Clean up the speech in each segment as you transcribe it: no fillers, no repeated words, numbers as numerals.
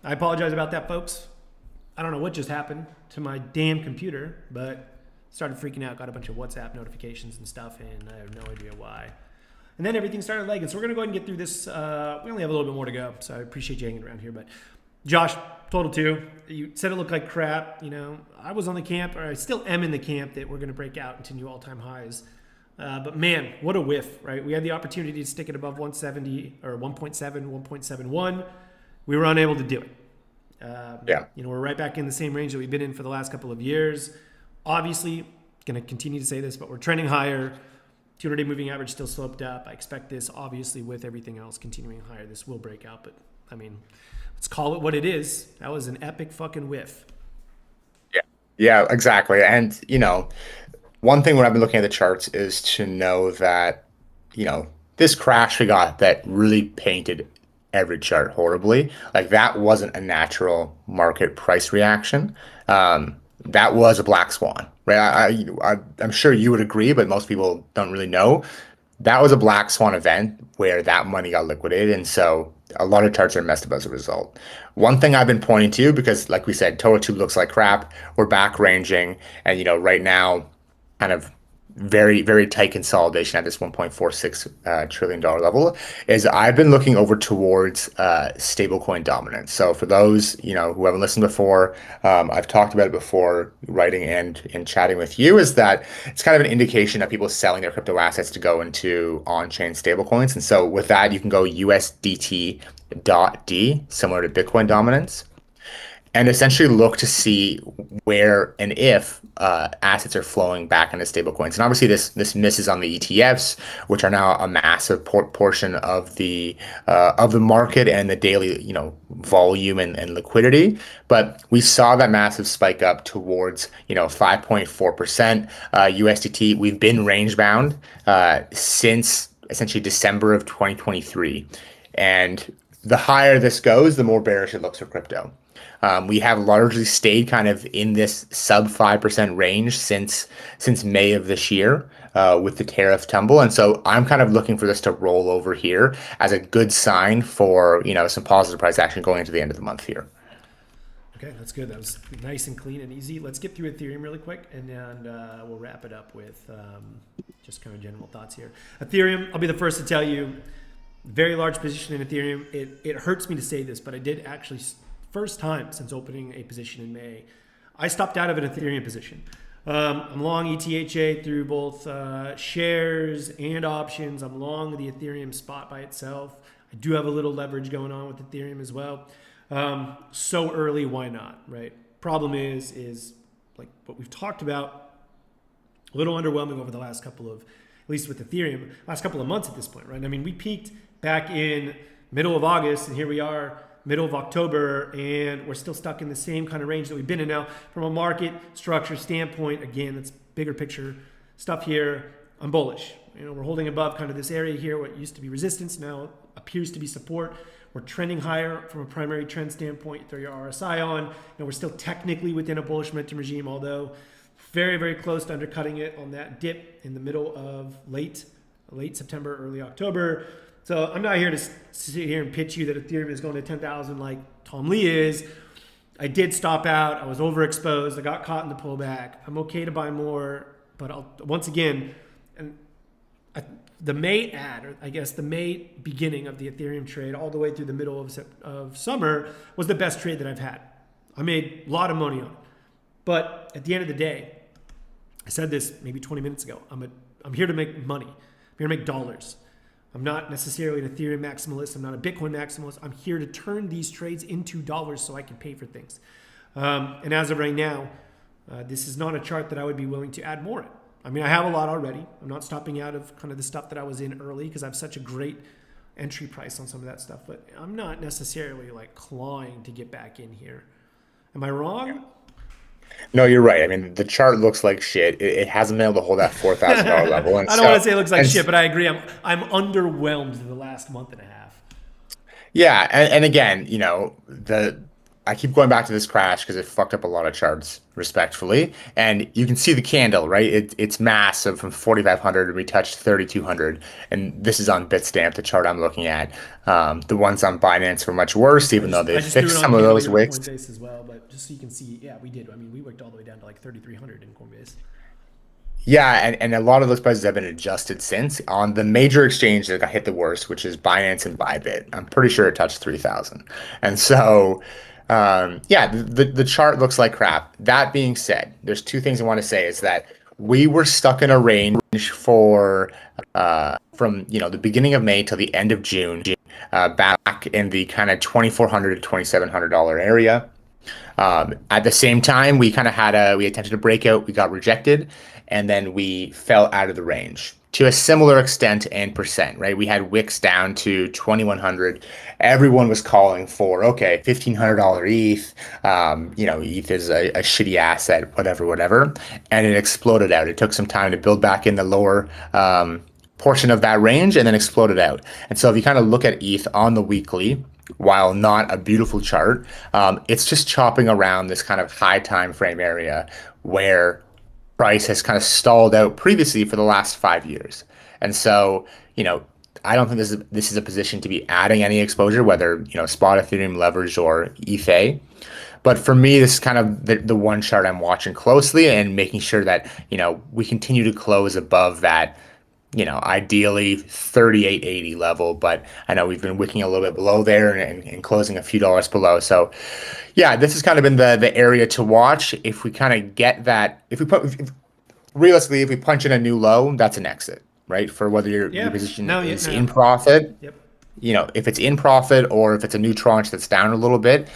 I apologize about that, folks. I don't know what just happened to my damn computer, but started freaking out, got a bunch of WhatsApp notifications and stuff, and I have no idea why. And then everything started lagging. So we're going to go ahead and get through this. We only have a little bit more to go, so I appreciate you hanging around here. But Josh, total two. You said it looked like crap. I was on the camp, or I still am in the camp, that we're going to break out into new all-time highs. But man, what a whiff, right? We had the opportunity to stick it above 170 or 1.7, 1.71. We were unable to do it. Yeah. We're right back in the same range that we've been in for the last couple of years. Obviously, going to continue to say this, but we're trending higher. 200-day moving average still sloped up. I expect this, obviously, with everything else continuing higher, this will break out. But, let's call it what it is. That was an epic fucking whiff. Yeah. Yeah, exactly. And, one thing when I've been looking at the charts is to know that, this crash we got that really painted every chart horribly. Like that wasn't a natural market price reaction. That was a black swan, right? I'm sure you would agree, but most people don't really know. That was a black swan event where that money got liquidated, and so a lot of charts are messed up as a result. One thing I've been pointing to, because like we said, Total 2 looks like crap. We're back ranging, and right now, kind of very, very tight consolidation at this 1.46 trillion dollar level, is I've been looking over towards stablecoin dominance. So for those who haven't listened before, I've talked about it before, writing and in chatting with you, is that it's kind of an indication that people are selling their crypto assets to go into on-chain stablecoins. And so with that, you can go USDT.D, similar to Bitcoin dominance, and essentially look to see where and if assets are flowing back into stablecoins. And obviously, this misses on the ETFs, which are now a massive portion of the market and the daily volume and liquidity. But we saw that massive spike up towards 5.4% USDT. We've been range bound since essentially December of 2023, and the higher this goes, the more bearish it looks for crypto. We have largely stayed kind of in this sub 5% range since May of this year with the tariff tumble. And so I'm kind of looking for this to roll over here as a good sign for, some positive price action going into the end of the month here. Okay, that's good. That was nice and clean and easy. Let's get through Ethereum really quick, and then we'll wrap it up with just kind of general thoughts here. Ethereum, I'll be the first to tell you, very large position in Ethereum. It hurts me to say this, but I did actually, first time since opening a position in May, I stopped out of an Ethereum position. I'm long ETHA through both shares and options. I'm long the Ethereum spot by itself. I do have a little leverage going on with Ethereum as well. So early, why not, right? Problem is like what we've talked about, a little underwhelming over the last couple of, at least with Ethereum, last couple of months at this point, right? We peaked back in middle of August, and here we are middle of October, and we're still stuck in the same kind of range that we've been in now. From a market structure standpoint, again, that's bigger picture stuff here. I'm bullish. We're holding above kind of this area here, what used to be resistance now appears to be support. We're trending higher from a primary trend standpoint. Throw your RSI on. We're still technically within a bullish momentum regime, although very, very close to undercutting it on that dip in the middle of late September, early October. So I'm not here to sit here and pitch you that Ethereum is going to 10,000 like Tom Lee is. I did stop out. I was overexposed. I got caught in the pullback. I'm okay to buy more, but once again, the May ad, or I guess the May beginning of the Ethereum trade all the way through the middle of summer was the best trade that I've had. I made a lot of money on it. But at the end of the day, I said this maybe 20 minutes ago, I'm here to make money. I'm here to make dollars. I'm not necessarily an Ethereum maximalist. I'm not a Bitcoin maximalist. I'm here to turn these trades into dollars so I can pay for things. And as of right now, this is not a chart that I would be willing to add more in. I have a lot already. I'm not stopping out of kind of the stuff that I was in early because I have such a great entry price on some of that stuff. But I'm not necessarily like clawing to get back in here. Am I wrong? No, you're right. The chart looks like shit. It hasn't been able to hold that $4,000 level. And I don't want to say it looks like shit, but I agree. I'm underwhelmed the last month and a half. yeah, and again, I keep going back to this crash because it fucked up a lot of charts, respectfully. And you can see the candle, right? It's massive from 4,500 and we touched 3,200. And this is on Bitstamp, the chart I'm looking at. The ones on Binance were much worse, even though they I just threw it fixed on some of those Candle and wicks. Coinbase as well, but just so you can see, yeah, we did. I mean, we worked all the way down to like 3,300 in Coinbase. Yeah, and a lot of those prices have been adjusted since. On the major exchange that got hit the worst, which is Binance and Bybit, I'm pretty sure it touched 3,000. And so, yeah, the chart looks like crap. That being said, there's two things I want to say is that we were stuck in a range for from the beginning of May till the end of June, back in the kind of $2,400 to $2,700 area. At the same time, we attempted a breakout, we got rejected, and then we fell out of the range to a similar extent and percent, right? We had wicks down to 2,100. Everyone was calling for, okay, $1,500 ETH. ETH is a shitty asset, whatever. And it exploded out. It took some time to build back in the lower portion of that range and then exploded out. And so if you kind of look at ETH on the weekly, while not a beautiful chart, it's just chopping around this kind of high time frame area where price has kind of stalled out previously for the last 5 years. And so, I don't think this is a position to be adding any exposure, whether, spot Ethereum leverage or ETH. But for me, this is kind of the one chart I'm watching closely and making sure that, we continue to close above that, ideally 38.80 level, but I know we've been wicking a little bit below there and closing a few dollars below. So yeah, this has kind of been the area to watch. If we kind of get that, realistically, if we punch in a new low, that's an exit, right? For whether your position is in profit. Yep. If it's in profit or if it's a new tranche that's down a little bit,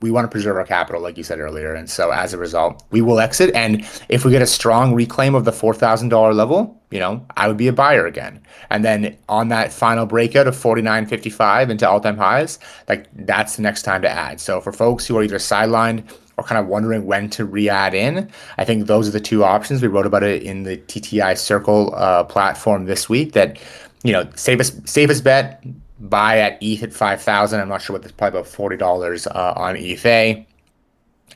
we want to preserve our capital, like you said earlier. And so as a result, we will exit. And if we get a strong reclaim of the $4,000 level, I would be a buyer again. And then on that final breakout of 49.55 into all-time highs, that's the next time to add. So for folks who are either sidelined or kind of wondering when to re-add in, I think those are the two options. We wrote about it in the TTI Circle platform this week that, safest bet, buy at ETH at 5,000. I'm not sure what this, probably about $40 on ETH.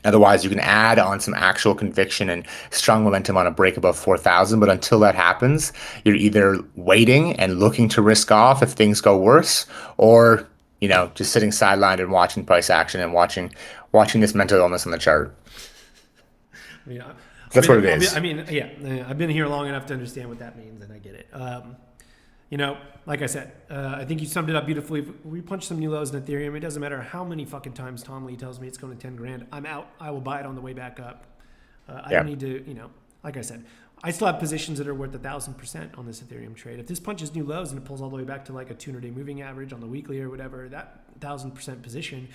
Otherwise, you can add on some actual conviction and strong momentum on a break above 4,000. But until that happens, you're either waiting and looking to risk off if things go worse, or just sitting sidelined and watching price action and watching this mental illness on the chart. That's what it is. I've been here long enough to understand what that means, and I get it. Like I said, I think you summed it up beautifully. If we punch some new lows in Ethereum, it doesn't matter how many fucking times Tom Lee tells me it's going to 10 grand. I'm out. I will buy it on the way back up. I don't need to, like I said, I still have positions that are worth 1,000% on this Ethereum trade. If this punches new lows and it pulls all the way back to like a 200-day moving average on the weekly or whatever, that 1,000% position,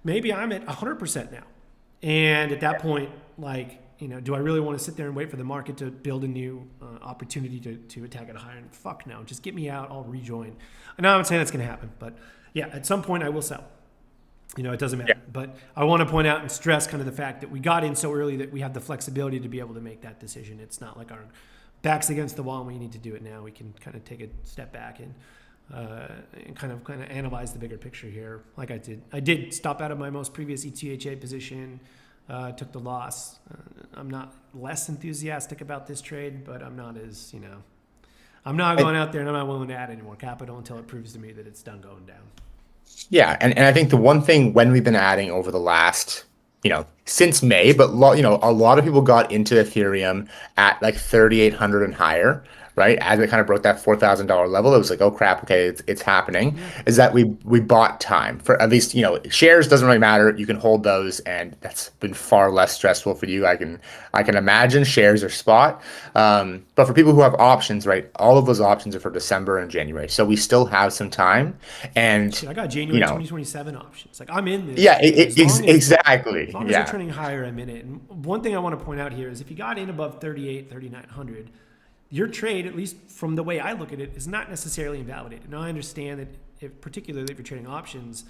maybe I'm at 100% now. And at that point, do I really want to sit there and wait for the market to build a new opportunity to attack at a higher end? Fuck no. Just get me out. I'll rejoin. I know I'm not saying that's going to happen, but yeah, at some point I will sell. It doesn't matter. Yeah. But I want to point out and stress kind of the fact that we got in so early that we have the flexibility to be able to make that decision. It's not like our back's against the wall and we need to do it now. We can kind of take a step back and kind of analyze the bigger picture here. Like I did stop out of my most previous ETHA position. Took the loss. I'm not less enthusiastic about this trade, but I'm not as, I'm not going out there and I'm not willing to add any more capital until it proves to me that it's done going down. Yeah. And I think the one thing when we've been adding over the last, since May, but a lot of people got into Ethereum at like 3,800 and higher, right? As it kind of broke that $4,000 level, it was like, oh crap, okay, it's happening. Yeah. Is that we bought time for at least, shares doesn't really matter. You can hold those, and that's been far less stressful for you. I can imagine shares or spot. But for people who have options, right, all of those options are for December and January. So we still have some time. And I got January 2027 options. Like I'm in this. Yeah, exactly. As long as they're turning higher, I'm in it. And one thing I want to point out here is if you got in above 3,900, your trade, at least from the way I look at it, is not necessarily invalidated. Now, I understand that, particularly if you're trading options,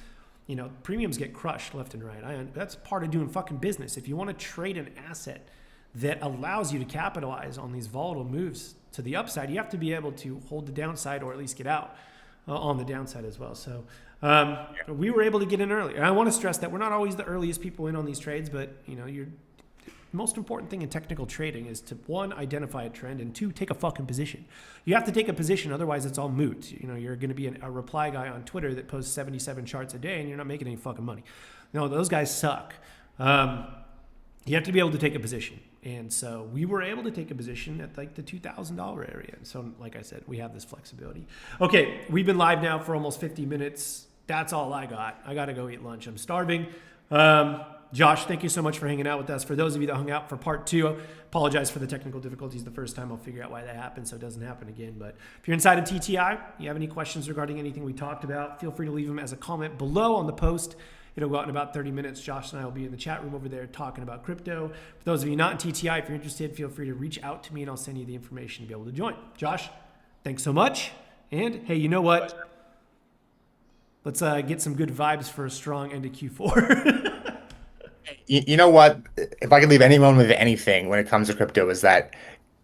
premiums get crushed left and right. That's part of doing fucking business. If you want to trade an asset that allows you to capitalize on these volatile moves to the upside, you have to be able to hold the downside or at least get out on the downside as well. So We were able to get in early. And I want to stress that we're not always the earliest people in on these trades, but your most important thing in technical trading is to, one, identify a trend, and two, take a fucking position. You have to take a position, otherwise it's all moot. You're going to be a reply guy on Twitter that posts 77 charts a day and you're not making any fucking money. No, those guys suck. You have to be able to take a position. And so we were able to take a position at like the $2,000 area. And so, like I said, we have this flexibility. Okay, we've been live now for almost 50 minutes. That's all I got. I got to go eat lunch. I'm starving. Josh, thank you so much for hanging out with us. For those of you that hung out for part 2, apologize for the technical difficulties the first time. I'll figure out why that happened so it doesn't happen again. But if you're inside of TTI, you have any questions regarding anything we talked about, feel free to leave them as a comment below on the post. It'll go out in about 30 minutes. Josh and I will be in the chat room over there talking about crypto. For those of you not in TTI, if you're interested, feel free to reach out to me and I'll send you the information to be able to join. Josh, thanks so much. And hey, you know what? Let's get some good vibes for a strong end of Q4. You know what? If I could leave anyone with anything when it comes to crypto, is that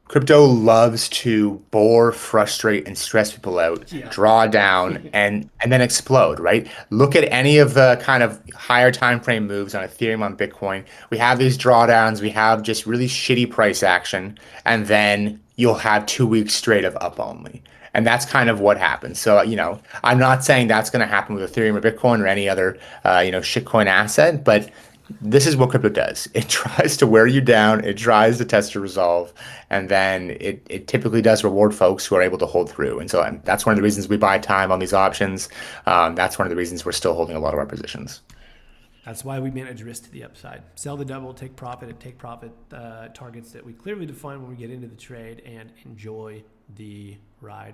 crypto loves to bore, frustrate, and stress people out, draw down, and then explode, right? Look at any of the kind of higher time frame moves on Ethereum, on Bitcoin. We have these drawdowns, we have just really shitty price action, and then you'll have 2 weeks straight of up only. And that's kind of what happens. So, I'm not saying that's going to happen with Ethereum or Bitcoin or any other, shitcoin asset, but this is what crypto does. It tries to wear you down. It tries to test your resolve. And then it typically does reward folks who are able to hold through. And so that's one of the reasons we buy time on these options. That's one of the reasons we're still holding a lot of our positions. That's why we manage risk to the upside. Sell the double, take profit, and take profit targets that we clearly define when we get into the trade, and enjoy the ride.